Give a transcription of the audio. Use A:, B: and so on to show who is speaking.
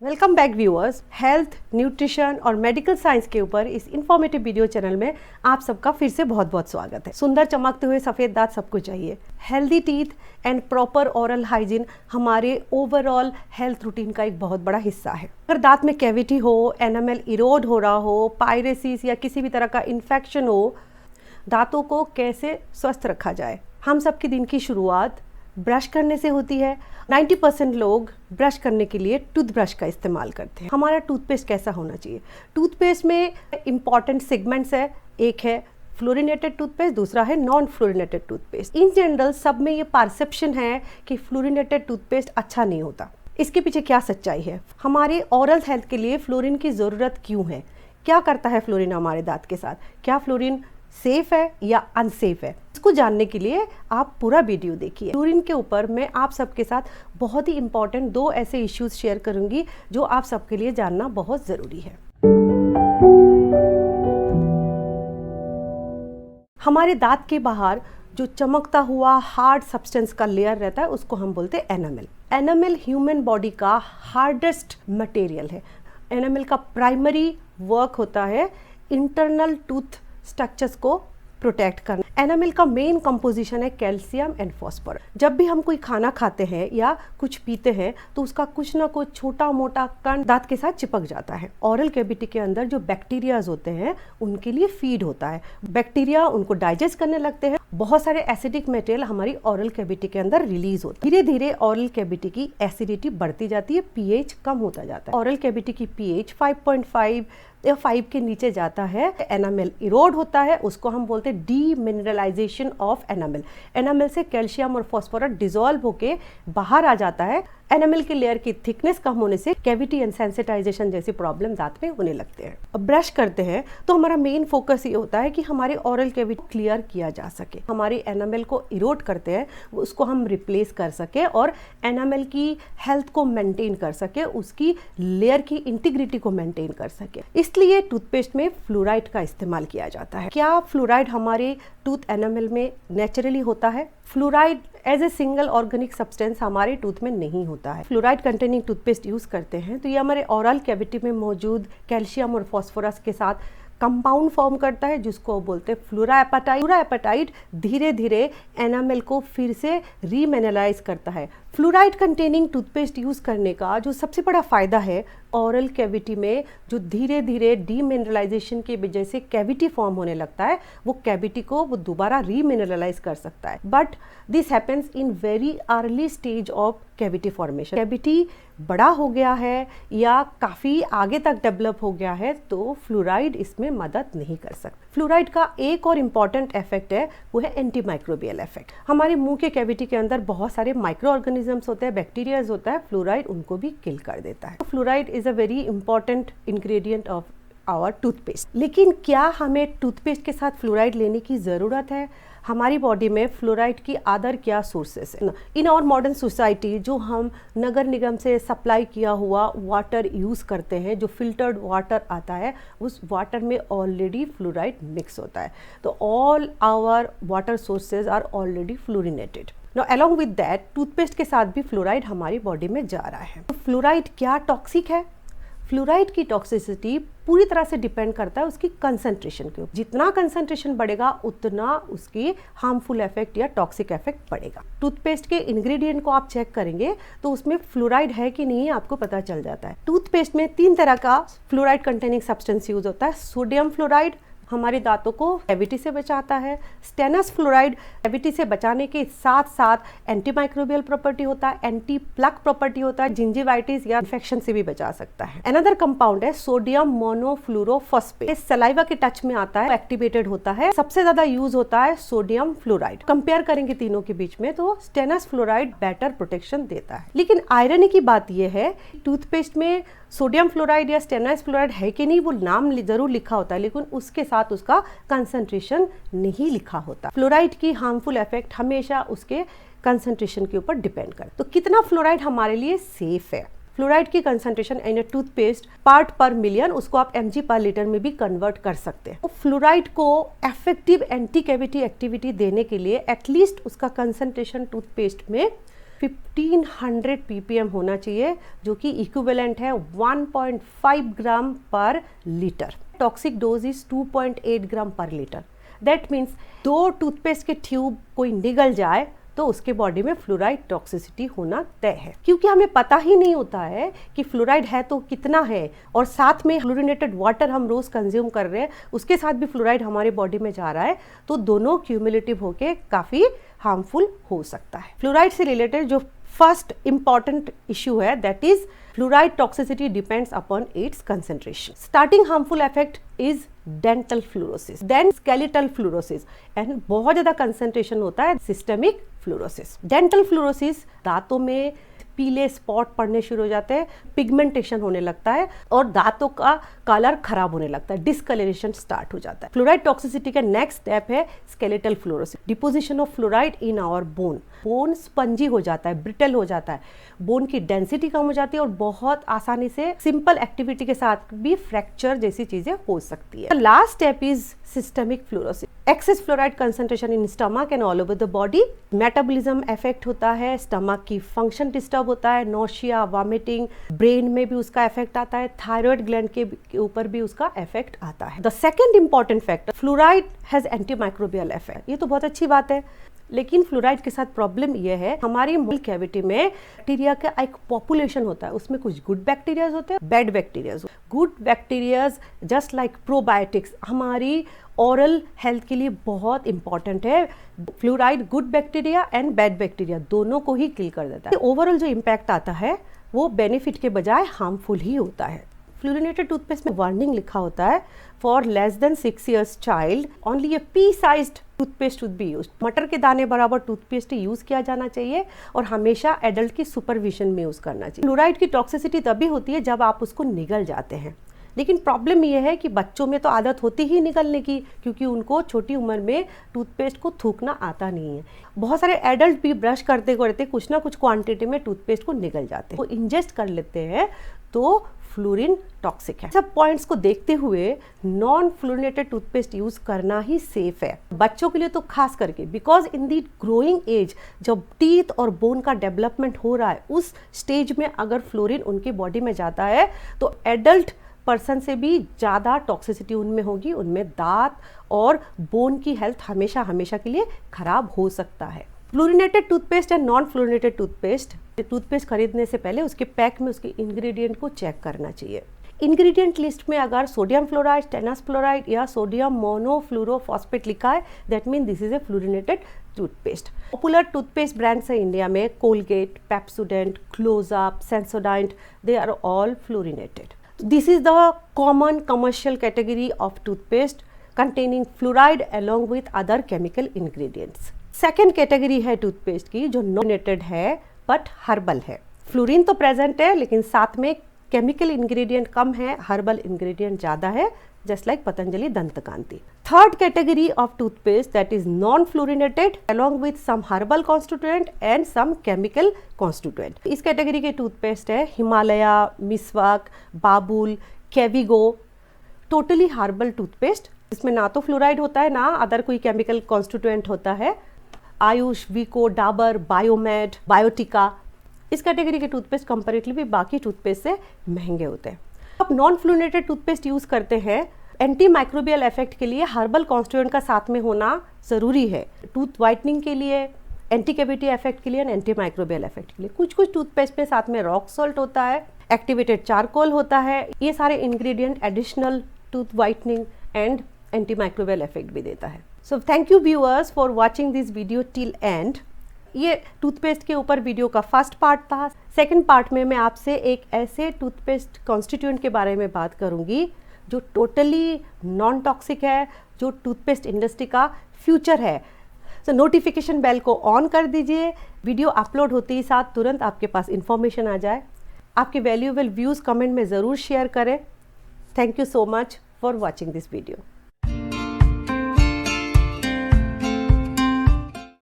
A: Welcome back viewers. Health, nutrition और medical science के ऊपर इस इंफॉर्मेटिव वीडियो चैनल में आप सबका फिर से बहुत बहुत स्वागत है। सुंदर चमकते हुए सफ़ेद दांत सबको चाहिए। Healthy teeth and proper oral hygiene हमारे ओवरऑल हेल्थ रूटीन का एक बहुत बड़ा हिस्सा है। अगर दांत में कैविटी हो, एनामेल इरोड हो रहा हो, पायरेसिस या किसी भी तरह का इन्फेक्शन हो, दांतों को कैसे स्वस्थ रखा जाए। हम सबकी दिन की शुरुआत ब्रश करने से होती है। 90% लोग ब्रश करने के लिए टूथब्रश का इस्तेमाल करते हैं। हमारा टूथपेस्ट कैसा होना चाहिए? टूथपेस्ट में इंपॉर्टेंट सेगमेंट्स है। एक है फ्लोरिनेटेड टूथपेस्ट, दूसरा है non fluorinated toothpaste. In general सब में ये परसेप्शन है कि फ्लोरिनेटेड टूथपेस्ट अच्छा नहीं होता। इसके पीछे क्या सच्चाई है? हमारे ओरल हेल्थ के लिए फ्लोरिन की ज़रूरत क्यों है? क्या करता है फ्लोरिन हमारे दांत के साथ? क्या फ्लोरिन सेफ है या अनसेफ है? इसको जानने के लिए आप पूरा वीडियो देखिए। फ्लोरिन के ऊपर मैं आप सबके साथ बहुत ही इंपॉर्टेंट 2 ऐसे इश्यूज शेयर करूंगी जो आप सबके लिए जानना बहुत ज़रूरी है। हमारे दांत के बाहर जो चमकता हुआ हार्ड सब्सटेंस का लेयर रहता है उसको हम बोलते हैं एनामेल। एनामेल ह्यूमन बॉडी का हार्डेस्ट मटेरियल है। एनामेल का प्राइमरी वर्क होता है इंटरनल टूथ स्ट्रक्चर्स को प्रोटेक्ट करना। एनामेल का मेन कंपोजिशन है कैल्शियम एंड फॉस्फोरस। जब भी हम कोई खाना खाते हैं या कुछ पीते हैं तो उसका कुछ ना कुछ छोटा मोटा कण दांत के साथ चिपक जाता है। ओरल कैविटी के अंदर जो बैक्टीरियाज होते हैं उनके लिए फीड होता है। बैक्टीरिया उनको डाइजेस्ट करने लगते हैं। बहुत सारे एसिडिक मटेरियल हमारी ओरल कैविटी के अंदर रिलीज होता है। धीरे धीरे ओरल कैविटी की एसिडिटी बढ़ती जाती है, पीएच कम होता जाता है। ओरल कैविटी की पीएच 5.5 या 5 के नीचे जाता है। एनामेल इरोड होता है, उसको हम बोलते हैं डीमिनरलाइजेशन ऑफ एनामेल। एनामेल से कैल्शियम और फॉस्फोरस डिसॉल्व होके बाहर आ जाता है। एनामेल के लेयर की थिकनेस कम होने से कैविटी एंड सेंसिटाइजेशन जैसी प्रॉब्लम दांत में होने लगते हैं। अब ब्रश करते हैं तो हमारा मेन फोकस ये होता है कि हमारे ओरल कैविटी क्लियर किया जा सके। हमारी एनामेल को इरोड करते हैं उसको हम रिप्लेस कर सके और एनामेल की हेल्थ को मेंटेन कर सके, उसकी लेयर की इंटीग्रिटी को मेंटेन कर सके। इसलिए टूथपेस्ट में फ्लोराइड का इस्तेमाल किया जाता है। क्या फ्लोराइड हमारे टूथ एनामेल में नेचुरली होता है? Fluoride as a single organic substance हमारे टूथ में नहीं होता है। फ्लोराइड कंटेनिंग टूथपेस्ट यूज करते हैं तो ये हमारे ओरल कैविटी में मौजूद कैल्शियम और फॉस्फोरस के साथ कंपाउंड फॉर्म करता है जिसको बोलते हैं फ्लोराएपेटाइट। फ्लोराएपेटाइट धीरे धीरे एनामेल को फिर से रीमिनरलाइज करता है। फ्लोराइड कंटेनिंग टूथपेस्ट यूज़ करने का जो सबसे बड़ा फ़ायदा है, ओरल कैविटी में जो धीरे धीरे डीमिनरलाइजेशन की वजह से कैविटी फॉर्म होने लगता है वो कैविटी को वो दोबारा रीमिनरलाइज कर सकता है। But this happens in very early stage of cavity formation. Cavity बड़ा हो गया है या काफ़ी आगे तक डेवलप हो गया है तो फ्लोराइड इसमें मदद नहीं कर सकता। फ्लोराइड का एक और इम्पॉर्टेंट इफेक्ट है वो है एंटीमाइक्रोबियल इफेक्ट। हमारे मुंह के कैविटी के अंदर बहुत सारे माइक्रो ऑर्गेनिजम्स होते हैं, बैक्टीरियाज होता है, फ्लोराइड उनको भी किल कर देता है। Fluoride is a very important ingredient of our toothpaste. लेकिन क्या हमें टूथपेस्ट के साथ फ्लोराइड लेने की ज़रूरत है? हमारी बॉडी में फ्लोराइड की अदर क्या सोर्सेस है? इन आवर मॉडर्न सोसाइटी जो हम नगर निगम से सप्लाई किया हुआ वाटर यूज़ करते हैं, जो फिल्टर्ड वाटर आता है उस वाटर में ऑलरेडी फ्लोराइड मिक्स होता है। तो all our water sources are already fluorinated. Now, along with that, toothpaste के साथ भी फ्लोराइड हमारी बॉडी में जा रहा है। तो फ्लोराइड क्या टॉक्सिक है? फ्लोराइड की टॉक्सिसिटी पूरी तरह से डिपेंड करता है उसकी कंसंट्रेशन के ऊपर। जितना कंसंट्रेशन बढ़ेगा उतना उसकी हार्मफुल इफेक्ट या टॉक्सिक इफेक्ट बढ़ेगा। टूथपेस्ट के इंग्रेडिएंट को आप चेक करेंगे तो उसमें फ्लोराइड है कि नहीं आपको पता चल जाता है। टूथपेस्ट में 3 तरह का फ्लोराइड कंटेनिंग सब्सटेंस यूज होता है। सोडियम फ्लोराइड हमारे दांतों को कैविटी से बचाता है। स्टेनस फ्लोराइड कैविटी से बचाने के साथ साथ एंटीमाइक्रोबियल प्रॉपर्टी होता है, एंटी प्लक प्रॉपर्टी होता है, जिंजिवाइटिस या इन्फेक्शन से भी बचा सकता है। अनदर कंपाउंड है सोडियम मोनोफ्लोरोफॉस्फेट। सलाइवा के टच में आता है, एक्टिवेटेड होता है। सबसे ज्यादा यूज होता है सोडियम फ्लोराइड। कंपेयर करेंगे तीनों के बीच में तो स्टेनस फ्लोराइड बेटर प्रोटेक्शन देता है। लेकिन आयरनी की बात यह है टूथपेस्ट में सोडियम फ्लोराइड या स्टेनाइज फ्लोराइड है कि नहीं वो नाम जरूर लिखा होता है लेकिन उसके साथ उसका कंसंट्रेशन नहीं लिखा होता। फ्लोराइड की हार्मफुल इफेक्ट हमेशा उसके कंसंट्रेशन के ऊपर डिपेंड करता है। तो कितना फ्लोराइड हमारे लिए सेफ है? फ्लोराइड की concentration in A toothpaste part पर मिलियन, उसको आप mg पर लीटर में भी कन्वर्ट कर सकते हैं। तो फ्लोराइड को इफेक्टिव एंटी कैविटी एक्टिविटी देने के लिए एटलीस्ट उसका कंसंट्रेशन टूथपेस्ट में 1500 ppm होना चाहिए, जो कि इक्विवेलेंट है 1.5 ग्राम पर लीटर। टॉक्सिक डोज इज 2.8 ग्राम पर लीटर। दैट मीन्स 2 टूथपेस्ट के ट्यूब कोई निगल जाए तो उसके बॉडी में फ्लोराइड टॉक्सिसिटी होना तय है। क्योंकि हमें पता ही नहीं होता है कि फ्लोराइड है तो कितना है, और साथ में फ्लोरिनेटेड वाटर हम रोज कंज्यूम कर रहे हैं, उसके साथ भी फ्लोराइड हमारे बॉडी में जा रहा है, तो दोनों क्यूमुलेटिव होके काफ़ी हार्मफुल हो सकता है। फ्लोराइड से रिलेटेड जो फर्स्ट इंपॉर्टेंट इश्यू है, that is fluoride toxicity depends upon its concentration. Starting harmful effect is dental fluorosis, then skeletal fluorosis, and बहुत ज़्यादा कंसेंट्रेशन होता है सिस्टेमिक फ्लोरोसिस। डेंटल फ्लोरोसिस, दांतों में पीले स्पॉट पड़ने शुरू हो जाते हैं, पिगमेंटेशन होने लगता है और दांतों का कलर खराब होने लगता है, डिस्कलरेशन स्टार्ट हो जाता है। फ्लोराइड टॉक्सिसिटी का नेक्स्ट स्टेप है skeletal fluorosis, deposition of fluoride in our bone. Bone spongy हो जाता है, ब्रिटल हो जाता है, बोन की डेंसिटी कम हो जाती है और बहुत आसानी से सिंपल एक्टिविटी के साथ भी फ्रैक्चर जैसी चीजें हो सकती है। Last step is systemic fluorosis, excess fluoride concentration in stomach and all over the body. Metabolism effect होता है, स्टमक की फंक्शन डिस्टर्ब होता है, नोशिया, वॉमिटिंग, ब्रेन में भी उसका इफेक्ट आता है, थायराइड ग्लैंड के ऊपर भी उसका इफेक्ट आता है। The second important factor, fluoride has antimicrobial effect. ये तो बहुत अच्छी बात है, लेकिन फ्लोराइड के साथ प्रॉब्लम यह है, हमारी मूल कैविटी में बैक्टीरिया का एक पॉपुलेशन होता है, उसमें कुछ गुड बैक्टीरियाज होते हैं, bad bacterias. Good bacterias just like probiotics हमारी ओरल हेल्थ के लिए बहुत इंपॉर्टेंट है। Fluoride good bacteria and bad bacteria दोनों को ही किल कर देता है। ओवरऑल जो इम्पैक्ट आता है वो बेनिफिट के बजाय हार्मफुल ही होता है। फ्लोरिनेटेड टूथपेस्ट में वार्निंग लिखा होता है, for less than 6 years child only A pea sized toothpaste would be use. मटर के दाने बराबर टूथपेस्ट यूज किया जाना चाहिए और हमेशा एडल्ट की सुपरविजन में यूज करना चाहिए। फ्लोराइड की टॉक्सिसिटी तभी होती है जब आप उसको निगल जाते हैं, लेकिन प्रॉब्लम यह है कि बच्चों में तो आदत होती ही निगलने की, क्योंकि उनको छोटी उम्र में टूथपेस्ट को थूकना आता नहीं है। बहुत सारे एडल्ट भी ब्रश करते करते कुछ ना कुछ क्वांटिटी में टूथपेस्ट को निगल जाते हैं, वो इंजेस्ट कर लेते हैं, तो फ्लोरीन टॉक्सिक है। सब पॉइंट्स को देखते हुए नॉन फ्लोरिनेटेड टूथपेस्ट यूज करना ही सेफ है, बच्चों के लिए तो खास करके, because in the growing age जब टीथ और बोन का डेवलपमेंट हो रहा है, उस स्टेज में अगर फ्लोरीन उनकी बॉडी में जाता है तो एडल्ट पर्सन से भी ज़्यादा टॉक्सिसिटी उनमें होगी, उनमें दांत और बोन की हेल्थ हमेशा हमेशा के लिए खराब हो सकता है। फ्लोरिनेटेड टूथपेस्ट या नॉन फ्लोरिनेटेड टूथपेस्ट खरीदने से पहले उसके पैक में उसके इंग्रेडिएंट को चेक करना चाहिए। इंग्रेडिएंट लिस्ट में अगर सोडियम फ्लोराइड, स्टेनस फ्लोराइड या सोडियम मोनोफ्लोरोफॉस्फेट लिखा है, that mean this is a fluorinated toothpaste. Popular toothpaste brands है इंडिया में, Colgate, Pepsodent, Closeup, Sensodyne, they are all fluorinated. This is the common commercial category of toothpaste containing fluoride along with other chemical ingredients. Second category है toothpaste की जो non-fluorinated है but herbal है। Fluorine तो present है लेकिन साथ में केमिकल इंग्रेडिएंट कम है, हर्बल इंग्रेडिएंट ज़्यादा है, just like Patanjali Dantkanti. Third category of toothpaste that is non fluorinated along with some herbal constituent and some chemical constituent। इस कैटेगरी के टूथपेस्ट है हिमालया, मिसवाक, बाबुल, केविगो, टोटली हर्बल टूथपेस्ट। इसमें ना तो फ्लोराइड होता है ना अदर कोई केमिकल कॉन्स्टिट्यूएंट होता है। आयुष, वीको, डाबर, बायोमेड, बायोटिका, इस कैटेगरी के टूथपेस्ट कंपैरेटिवली बाकी टूथपेस्ट से महंगे होते हैं। आप नॉन फ्लोरिनेटेड टूथपेस्ट यूज़ करते हैं, एंटी माइक्रोबियल इफेक्ट के लिए हर्बल कॉन्स्टिट्यूएंट का साथ में होना ज़रूरी है। टूथ वाइटनिंग के लिए, एंटी कैविटी इफेक्ट के लिए और एंटी माइक्रोबियल इफेक्ट के लिए कुछ कुछ टूथपेस्ट में साथ में रॉक सॉल्ट होता है, एक्टिवेटेड चारकोल होता है। ये सारे ingredient additional tooth whitening and anti microbial effect भी देता है। So thank you viewers for watching this video till and. ये टूथपेस्ट के ऊपर वीडियो का फर्स्ट पार्ट था। सेकंड पार्ट में मैं आपसे एक ऐसे टूथपेस्ट कॉन्स्टिट्यूएंट के बारे में बात करूंगी जो टोटली नॉन टॉक्सिक है, जो टूथपेस्ट इंडस्ट्री का फ्यूचर है। तो नोटिफिकेशन बेल को ऑन कर दीजिए, वीडियो अपलोड होते ही साथ तुरंत आपके पास इंफॉर्मेशन आ जाए। आपके वैल्यूएबल व्यूज़ कमेंट में ज़रूर शेयर करें। Thank you so much for watching this video.